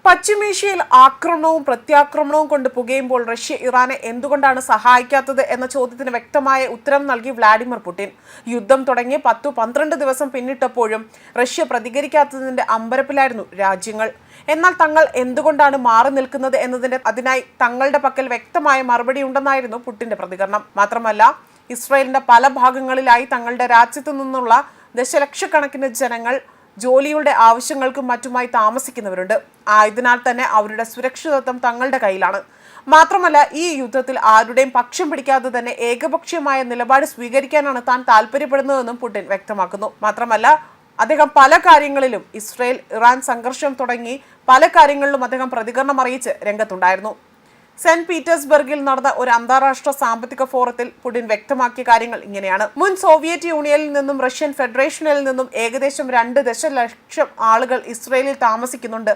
പശ്ചിമേഷ്യയിൽ ആക്രമണവും പ്രത്യാക്രമണവും കൊണ്ട് പുകയുമ്പോൾ റഷ്യ ഇറാനെ എന്തുകൊണ്ടാണ് സഹായിക്കാത്തത് എന്ന ചോദ്യത്തിന് വ്യക്തമായ ഉത്തരം നൽകി വ്ളാഡിമിർ പുടിൻ. യുദ്ധം തുടങ്ങി 10-12 ദിവസം പിന്നിട്ടപ്പോഴും റഷ്യ പ്രതികരിക്കാത്തതിന്റെ അമ്പരപ്പിലായിരുന്നു രാജ്യങ്ങൾ. എന്നാൽ തങ്ങൾ എന്തുകൊണ്ടാണ് മാറി നിൽക്കുന്നത് എന്നതിന്റെ അതിനായി തങ്ങളുടെ പക്കൽ വ്യക്തമായ മറുപടി ഉണ്ടെന്നായിരുന്നു പുടിന്റെ പ്രതികരണം. മാത്രമല്ല, ഇസ്രായേലിന്റെ പല ഭാഗങ്ങളിലായി തങ്ങളുടെ രാജ്യത്തു നിന്നുള്ള ദശലക്ഷക്കണക്കിന് ജനങ്ങൾ ജോലിയുടെ ആവശ്യങ്ങൾക്കും മറ്റുമായി താമസിക്കുന്നവരുണ്ട്. ആയതിനാൽ തന്നെ അവരുടെ സുരക്ഷിതത്വം തങ്ങളുടെ കയ്യിലാണ്. മാത്രമല്ല, ഈ യുദ്ധത്തിൽ ആരുടെയും പക്ഷം പിടിക്കാതെ തന്നെ ഏകപക്ഷീയമായ നിലപാട് സ്വീകരിക്കാനാണ് താൻ താല്പര്യപ്പെടുന്നതെന്നും പുടിൻ വ്യക്തമാക്കുന്നു. മാത്രമല്ല, അദ്ദേഹം പല കാര്യങ്ങളിലും ഇസ്രായേൽ ഇറാൻ സംഘർഷം തുടങ്ങി പല കാര്യങ്ങളിലും അദ്ദേഹം പ്രതികരണം അറിയിച്ച് രംഗത്തുണ്ടായിരുന്നു. സെന്റ് പീറ്റേഴ്സ്ബർഗിൽ നടന്ന ഒരു അന്താരാഷ്ട്ര സാമ്പത്തിക ഫോറത്തിൽ പുടിൻ വ്യക്തമാക്കിയ കാര്യങ്ങൾ ഇങ്ങനെയാണ്. മുൻ സോവിയറ്റ് യൂണിയനിൽ നിന്നും റഷ്യൻ ഫെഡറേഷനിൽ നിന്നും ഏകദേശം 2 ദശലക്ഷം ആളുകൾ ഇസ്രയേലിൽ താമസിക്കുന്നുണ്ട്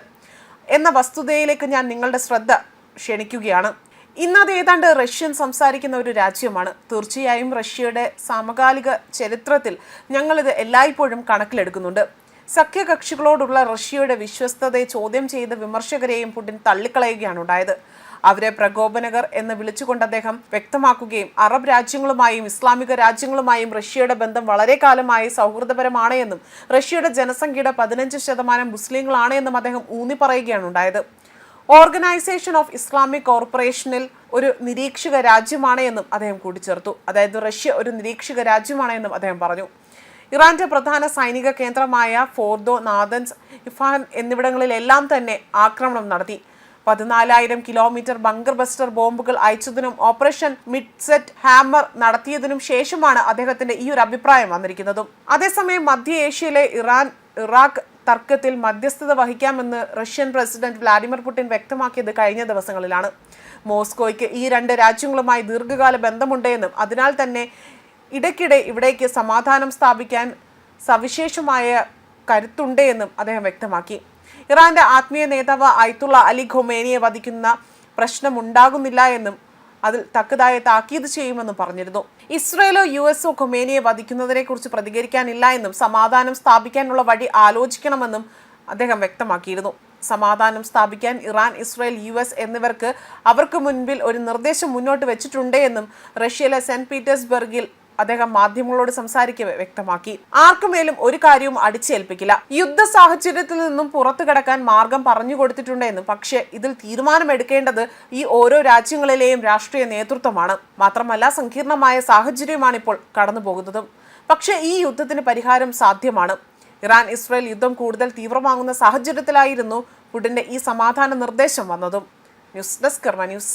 എന്ന വസ്തുതയിലേക്ക് ഞാൻ നിങ്ങളുടെ ശ്രദ്ധ ക്ഷണിക്കുകയാണ്. ഇന്നത് ഏതാണ്ട് റഷ്യൻ സംസാരിക്കുന്ന ഒരു രാജ്യമാണ്. തീർച്ചയായും റഷ്യയുടെ സമകാലിക ചരിത്രത്തിൽ ഞങ്ങളിത് എല്ലായ്പ്പോഴും കണക്കിലെടുക്കുന്നുണ്ട്. സഖ്യകക്ഷികളോടുള്ള റഷ്യയുടെ വിശ്വസ്തതയെ ചോദ്യം ചെയ്ത വിമർശകരെയും പുടിൻ തള്ളിക്കളയുകയാണ് ഉണ്ടായത്. അവരെ പ്രകോപനകർ എന്ന് വിളിച്ചുകൊണ്ട് അദ്ദേഹം വ്യക്തമാക്കുകയും അറബ് രാജ്യങ്ങളുമായും ഇസ്ലാമിക രാജ്യങ്ങളുമായും റഷ്യയുടെ ബന്ധം വളരെ കാലമായി സൗഹൃദപരമാണ് എന്നും റഷ്യയുടെ ജനസംഖ്യയുടെ 15% മുസ്ലിങ്ങളാണ് എന്നും അദ്ദേഹം ഊന്നി പറയുകയാണ് ഉണ്ടായത്. ഓർഗനൈസേഷൻ ഓഫ് ഇസ്ലാമിക് കോർപ്പറേഷനിൽ ഒരു നിരീക്ഷക രാജ്യമാണ് എന്നും അദ്ദേഹം കൂട്ടിച്ചേർത്തു. അതായത് റഷ്യ ഒരു നിരീക്ഷക രാജ്യമാണ് എന്നും അദ്ദേഹം പറഞ്ഞു. ഇറാന്റെ പ്രധാന സൈനിക കേന്ദ്രമായ ഫോർദോ, നാദൻസ്, ഇഫാൻ എന്നിവിടങ്ങളിലെല്ലാം തന്നെ ആക്രമണം നടത്തി. 14,000 കിലോമീറ്റർ ബങ്കർ ബസ്റ്റർ ബോംബുകൾ അയച്ചതിനും ഓപ്പറേഷൻ മിഡ്സെറ്റ് ഹാമർ നടത്തിയതിനും ശേഷമാണ് അദ്ദേഹത്തിന്റെ ഈ ഒരു അഭിപ്രായം വന്നിരിക്കുന്നതും. അതേസമയം മധ്യ ഏഷ്യയിലെ ഇറാഖ് തർക്കത്തിൽ മധ്യസ്ഥത വഹിക്കാമെന്ന് റഷ്യൻ പ്രസിഡന്റ് വ്ളാഡിമിർ പുടിൻ വ്യക്തമാക്കിയത് കഴിഞ്ഞ ദിവസങ്ങളിലാണ്. മോസ്കോയ്ക്ക് ഈ 2 രാജ്യങ്ങളുമായി ദീർഘകാല ബന്ധമുണ്ടെന്നും അതിനാൽ തന്നെ ഇടയ്ക്കിടെ ഇവിടേക്ക് സമാധാനം സ്ഥാപിക്കാൻ സവിശേഷമായ കരുത്തുണ്ട് എന്നും അദ്ദേഹം വ്യക്തമാക്കി. ഇറാന്റെ ആത്മീയ നേതാവ് അയത്തുള്ള അലി ഖൊമേനിയെ വധിക്കുന്ന പ്രശ്നമുണ്ടാകുന്നില്ല എന്നും അതിൽ തക്കതായ താക്കീത് ചെയ്യുമെന്നും പറഞ്ഞിരുന്നു. ഇസ്രയേലോ യുഎസോ ഖൊമേനിയെ വധിക്കുന്നതിനെ കുറിച്ച് പ്രതികരിക്കാനില്ല എന്നും സമാധാനം സ്ഥാപിക്കാനുള്ള വഴി ആലോചിക്കണമെന്നും അദ്ദേഹം വ്യക്തമാക്കിയിരുന്നു. സമാധാനം സ്ഥാപിക്കാൻ ഇറാൻ, ഇസ്രയേൽ, യുഎസ് എന്നിവർക്ക് അവർക്ക് മുൻപിൽ ഒരു നിർദ്ദേശം മുന്നോട്ട് വെച്ചിട്ടുണ്ട് എന്നും റഷ്യയിലെ സെന്റ് പീറ്റേഴ്സ്ബർഗിൽ അദ്ദേഹം മാധ്യമങ്ങളോട് സംസാരിക്കവെ വ്യക്തമാക്കി. ആർക്കുമേലും ഒരു കാര്യവും അടിച്ചേൽപ്പിക്കില്ല. യുദ്ധ സാഹചര്യത്തിൽ നിന്നും പുറത്തു കടക്കാൻ മാർഗം പറഞ്ഞു കൊടുത്തിട്ടുണ്ടെന്നും പക്ഷേ ഇതിൽ തീരുമാനമെടുക്കേണ്ടത് ഈ ഓരോ രാജ്യങ്ങളിലെയും രാഷ്ട്രീയ നേതൃത്വമാണ്. മാത്രമല്ല, സങ്കീർണമായ സാഹചര്യമാണ് ഇപ്പോൾ കടന്നു പോകുന്നതും. പക്ഷേ ഈ യുദ്ധത്തിന് പരിഹാരം സാധ്യമാണ്. ഇറാൻ ഇസ്രയേൽ യുദ്ധം കൂടുതൽ തീവ്രമാകുന്ന സാഹചര്യത്തിലായിരുന്നു പുടിന്റെ ഈ സമാധാന നിർദ്ദേശം വന്നതും. ന്യൂസ് ഡെസ്ക് കർമ്മ ന്യൂസ്.